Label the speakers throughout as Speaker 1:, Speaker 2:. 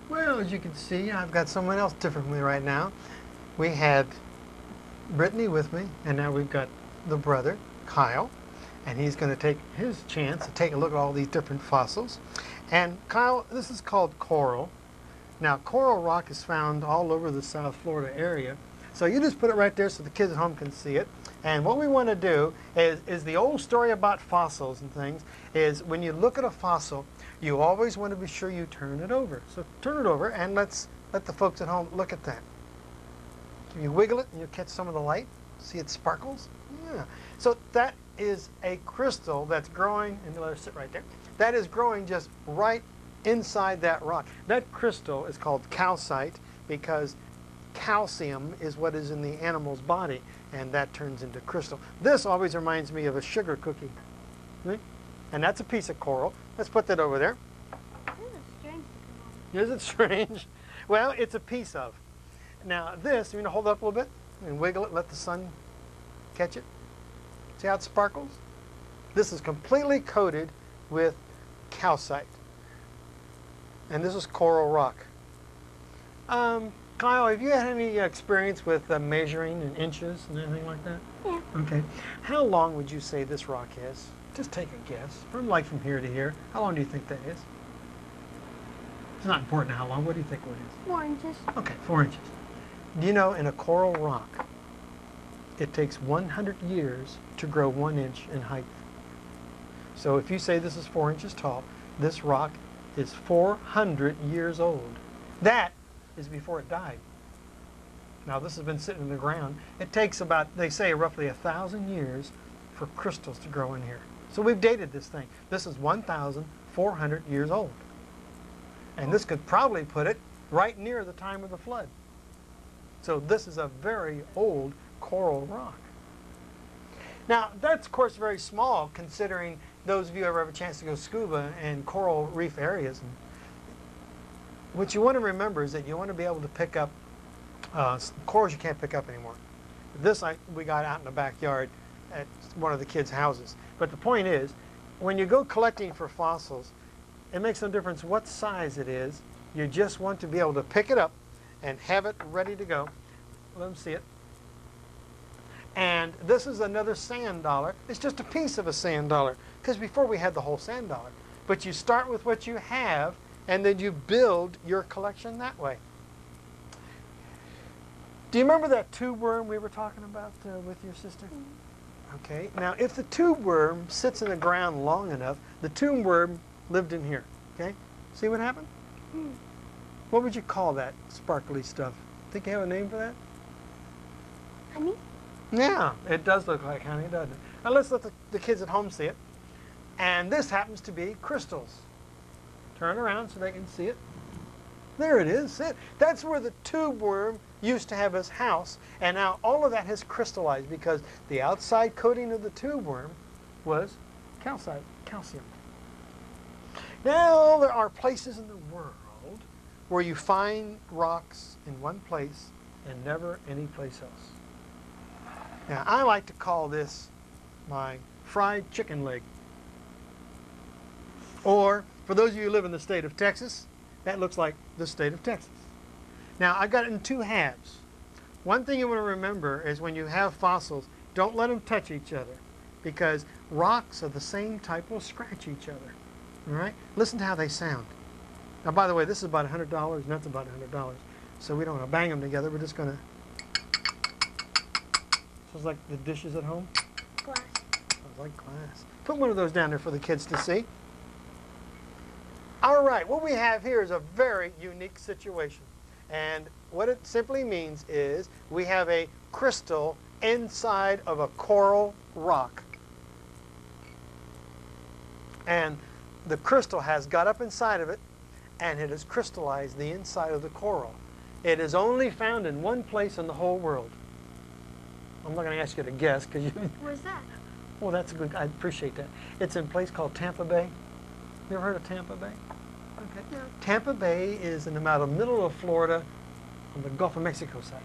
Speaker 1: Well, as you can see, I've got someone else different from me right now. We had Brittany with me, and now we've got the brother, Kyle, and he's going to take his chance to take a look at all these different fossils. And Kyle, this is called coral. Now, coral rock is found all over the South Florida area. So you just put it right there so the kids at home can see it. And what we want to do is the old story about fossils and things is when you look at a fossil, you always want to be sure you turn it over. So turn it over and let the folks at home look at that. You wiggle it and you'll catch some of the light. See it sparkles? Yeah. So that is a crystal that's growing, and let it sit right there. That is growing just right inside that rock. That crystal is called calcite because calcium is what is in the animal's body, and that turns into crystal. This always reminds me of a sugar cookie. See? And that's a piece of coral. Let's put that over there. Is it strange? Well, it's a piece of. Now this, you're going to hold it up a little bit and wiggle it, let the sun catch it. See how it sparkles? This is completely coated with calcite. And this is coral rock. Kyle, have you had any experience with measuring in inches and anything like that?
Speaker 2: Yeah.
Speaker 1: Okay. How long would you say this rock is? Just take a guess. From here to here. How long do you think that is? It's not important how long. What do you think it is?
Speaker 2: 4 inches.
Speaker 1: Okay, 4 inches. Do you know in a coral rock, it takes 100 years to grow 1 inch in height. So if you say this is 4 inches tall, this rock is 400 years old. That is before it died. Now this has been sitting in the ground. It takes about, they say, roughly 1,000 years for crystals to grow in here. So we've dated this thing. This is 1,400 years old. And this could probably put it right near the time of the flood. So this is a very old coral rock. Now that's of course very small considering those of you who ever have a chance to go scuba in coral reef areas. And what you want to remember is that you want to be able to pick up corals you can't pick up anymore. This we got out in the backyard at one of the kids' houses. But the point is, when you go collecting for fossils, it makes no difference what size it is. You just want to be able to pick it up and have it ready to go. Let them see it. And this is another sand dollar. It's just a piece of a sand dollar because before we had the whole sand dollar. But you start with what you have and then you build your collection that way. Do you remember that tube worm we were talking about with your sister? Okay. Now, if the tube worm sits in the ground long enough, the tube worm lived in here. Okay. See what happened? What would you call that sparkly stuff? Think you have a name for that?
Speaker 2: Honey?
Speaker 1: Yeah, it does look like honey, doesn't it? Now let's let the kids at home see it. And this happens to be crystals. Turn around so they can see it. There it is. See it? That's where the tube worm used to have his house. And now all of that has crystallized because the outside coating of the tube worm was calcite, calcium. Now there are places in the world where you find rocks in one place and never any place else. Now I like to call this my fried chicken leg. Or for those of you who live in the state of Texas, that looks like the state of Texas. Now I got it in two halves. One thing you want to remember is when you have fossils, don't let them touch each other because rocks of the same type will scratch each other. All right? Listen to how they sound. Now, by the way, this is about $100, and that's about $100. So we don't want to bang them together. We're just going to... Sounds like the dishes at home?
Speaker 2: Glass.
Speaker 1: Sounds like glass. Put one of those down there for the kids to see. All right, what we have here is a very unique situation. And what it simply means is we have a crystal inside of a coral rock. And the crystal has got up inside of it, and it has crystallized the inside of the coral. It is only found in one place in the whole world. I'm not going to ask you to guess because you...
Speaker 2: Where's that?
Speaker 1: Well, that's a good... I appreciate that. It's in a place called Tampa Bay. You ever heard of Tampa Bay? Okay.
Speaker 2: No.
Speaker 1: Tampa Bay is in about the middle of Florida on the Gulf of Mexico side.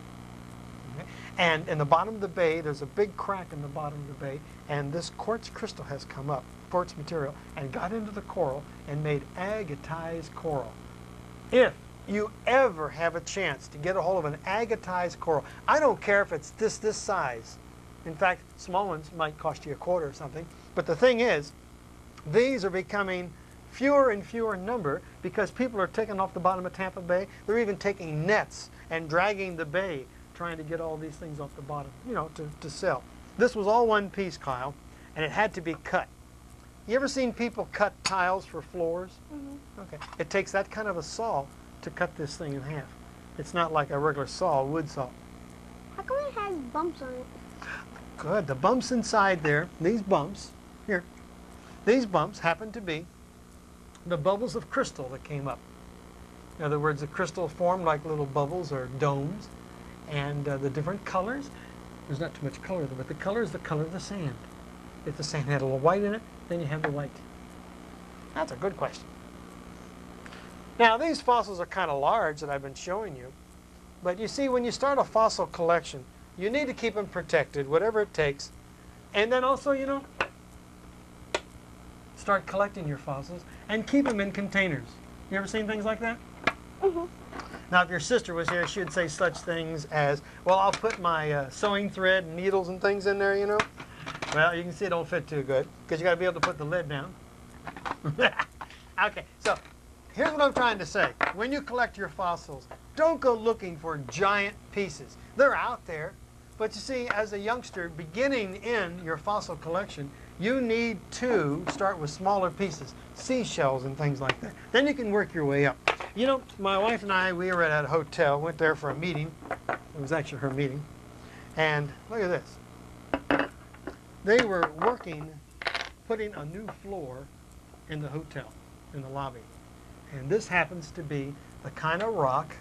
Speaker 1: Okay? And in the bottom of the bay, there's a big crack in the bottom of the bay, and this quartz crystal has come up, quartz material, and got into the coral and made agatized coral. If you ever have a chance to get a hold of an agatized coral, I don't care if it's this size. In fact, small ones might cost you a quarter or something. But the thing is, these are becoming fewer and fewer in number because people are taking off the bottom of Tampa Bay. They're even taking nets and dragging the bay, trying to get all these things off the bottom, you know, to sell. This was all one piece, Kyle, and it had to be cut. You ever seen people cut tiles for floors? Mm-hmm. Okay. It takes that kind of a saw to cut this thing in half. It's not like a regular saw, a wood saw.
Speaker 2: How come it has bumps on it?
Speaker 1: Good. The bumps inside there, these bumps, here, these bumps happen to be the bubbles of crystal that came up. In other words, the crystal formed like little bubbles or domes, and the different colors, there's not too much color, but the color is the color of the sand. If the sand had a little white in it, then you have the white. That's a good question. Now, these fossils are kind of large that I've been showing you, but you see, when you start a fossil collection, you need to keep them protected, whatever it takes, and then also, you know, start collecting your fossils and keep them in containers. You ever seen things like that?
Speaker 2: Mm-hmm.
Speaker 1: Now, if your sister was here, she would say such things as, well, I'll put my sewing thread and needles and things in there, you know. Well, you can see it don't fit too good because you got to be able to put the lid down. Okay, so here's what I'm trying to say. When you collect your fossils, don't go looking for giant pieces. They're out there. But you see, as a youngster beginning in your fossil collection, you need to start with smaller pieces, seashells and things like that. Then you can work your way up. You know, my wife and I, we were at a hotel, went there for a meeting. It was actually her meeting. And look at this. They were working, putting a new floor in the hotel, in the lobby. And this happens to be the kind of rock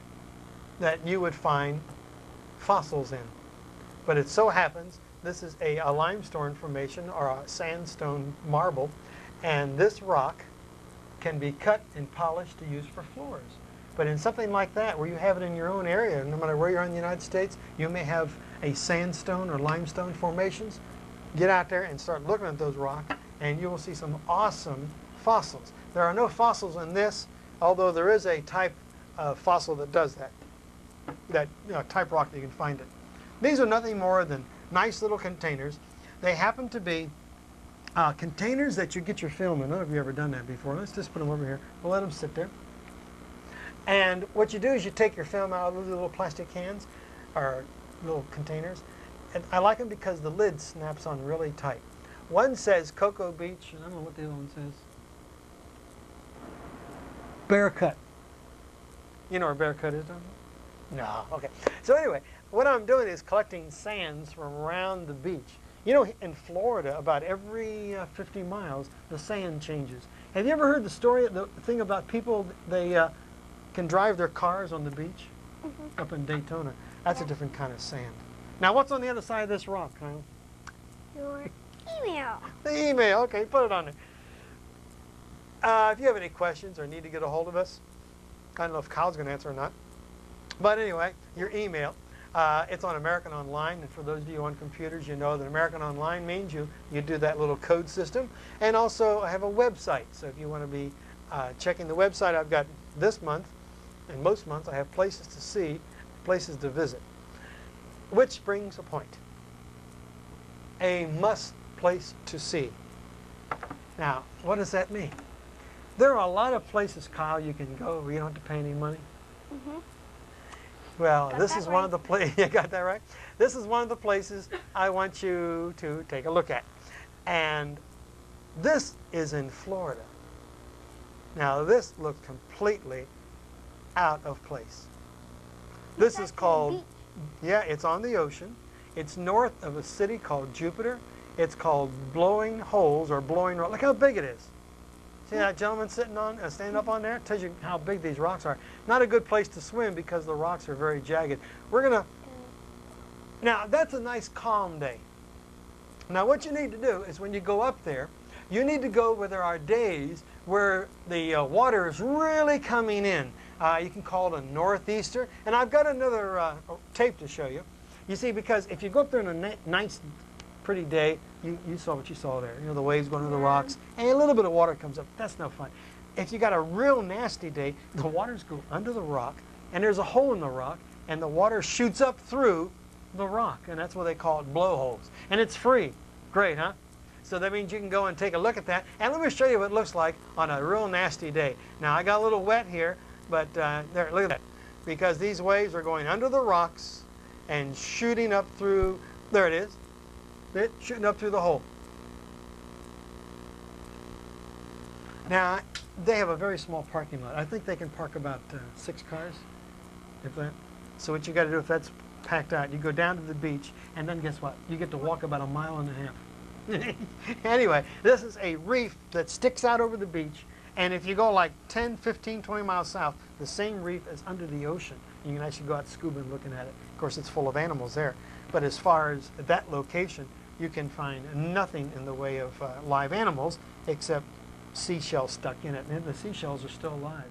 Speaker 1: that you would find fossils in. But it so happens this is a limestone formation or a sandstone marble, and this rock can be cut and polished to use for floors. But in something like that, where you have it in your own area, no matter where you're in the United States, you may have a sandstone or limestone formations. Get out there and start looking at those rocks, and you will see some awesome fossils. There are no fossils in this, although there is a type of fossil that does that. That type rock that you can find it. These are nothing more than nice little containers. They happen to be containers that you get your film in. I don't know if you've ever done that before. Let's just put them over here. We'll let them sit there. And what you do is you take your film out of those little plastic cans or little containers. And I like them because the lid snaps on really tight. One says Cocoa Beach, and I don't know what the other one says. Bear Cut. You know where Bear Cut is, don't you? No, okay. So anyway, what I'm doing is collecting sands from around the beach. You know, in Florida, about every 50 miles, the sand changes. Have you ever heard the story, the thing about people, they can drive their cars on the beach? Mm-hmm. Up in Daytona? That's a different kind of sand. Now, what's on the other side of this rock, Kyle?
Speaker 2: Your email.
Speaker 1: The email, okay, put it on there. If you have any questions or need to get a hold of us, I don't know if Kyle's going to answer or not. But anyway, your email. It's on American Online, and for those of you on computers, you know that American Online means you do that little code system. And also, I have a website, so if you want to be checking the website, I've got this month, and most months, I have places to see, places to visit. Which brings a point. A must place to see. Now, what does that mean? There are a lot of places, Kyle, you can go where you don't have to pay any money. Mm-hmm. Well, this is one of the places, you got that right? This is one of the places I want you to take a look at. And this is in Florida. Now, this looks completely out of place. This is called, yeah, it's on the ocean. It's north of a city called Jupiter. It's called Blowing Holes or Blowing Rock. Look how big it is. See that gentleman sitting on, standing up on there? It tells you how big these rocks are. Not a good place to swim because the rocks are very jagged. We're going to, now that's a nice calm day. Now what you need to do is when you go up there, you need to go where there are days where the water is really coming in. You can call it a northeaster. And I've got another tape to show you. You see, because if you go up there on a nice, pretty day, you saw what you saw there. You know, the waves going over the rocks, and a little bit of water comes up. That's no fun. If you got a real nasty day, the waters go under the rock, and there's a hole in the rock, and the water shoots up through the rock, and that's what they call it, blowholes. And it's free. Great, huh? So that means you can go and take a look at that. And let me show you what it looks like on a real nasty day. Now, I got a little wet here, but there, look at that. Because these waves are going under the rocks and shooting up through, there it is, shooting up through the hole. Now, they have a very small parking lot. I think they can park about 6 cars, if that. So what you got to do, if that's packed out, you go down to the beach, and then guess what? You get to walk about 1.5 miles. Anyway, this is a reef that sticks out over the beach, and if you go like 10, 15, 20 miles south, the same reef is under the ocean. You can actually go out scuba and looking at it. Of course, it's full of animals there. But as far as that location, you can find nothing in the way of live animals except seashells stuck in it, and the seashells are still alive.